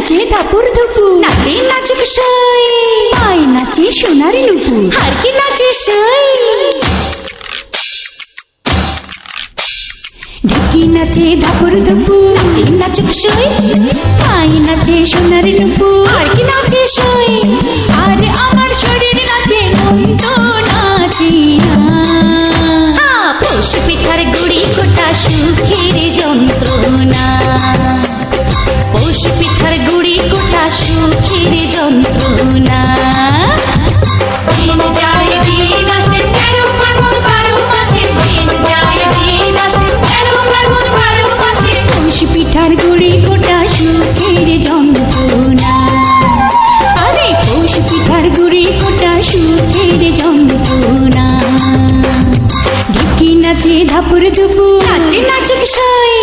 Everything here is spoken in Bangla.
নাচে ধাপুর ধুপুর, নাচে নাচুক সই, পায় নাচে সোনার নুপুর, আর কি নাচে সই। ঢেকি নাচে ধাপুর ধুপুর, নাচে নাচুক সই, পায় নাচে সোনার নুপুর, আর কি নাচে সই। আর আমার শরীর নাচে মন তো নাচি না, পৌষ পিঠার গুড়ি কোটা সুখের যন্ত্রণা, পৌষ পিঠার গুড়ি কোটা সুখের যন্ত্রণা। দিন যায় দিন আসে 13 ফাল্গুন 12 মাসে, দিন যায় দিন আসে 13 ফাল্গুন 12 মাসে, পৌষ পিঠার গুড়ি কোটা সুখের যন্ত্রণা। আরে পৌষ পিঠার গুড়ি কোটা সুখের যন্ত্রণা। ঢেকি নাচে ধাপুর ধুপুর, নাচে নাচুক সই,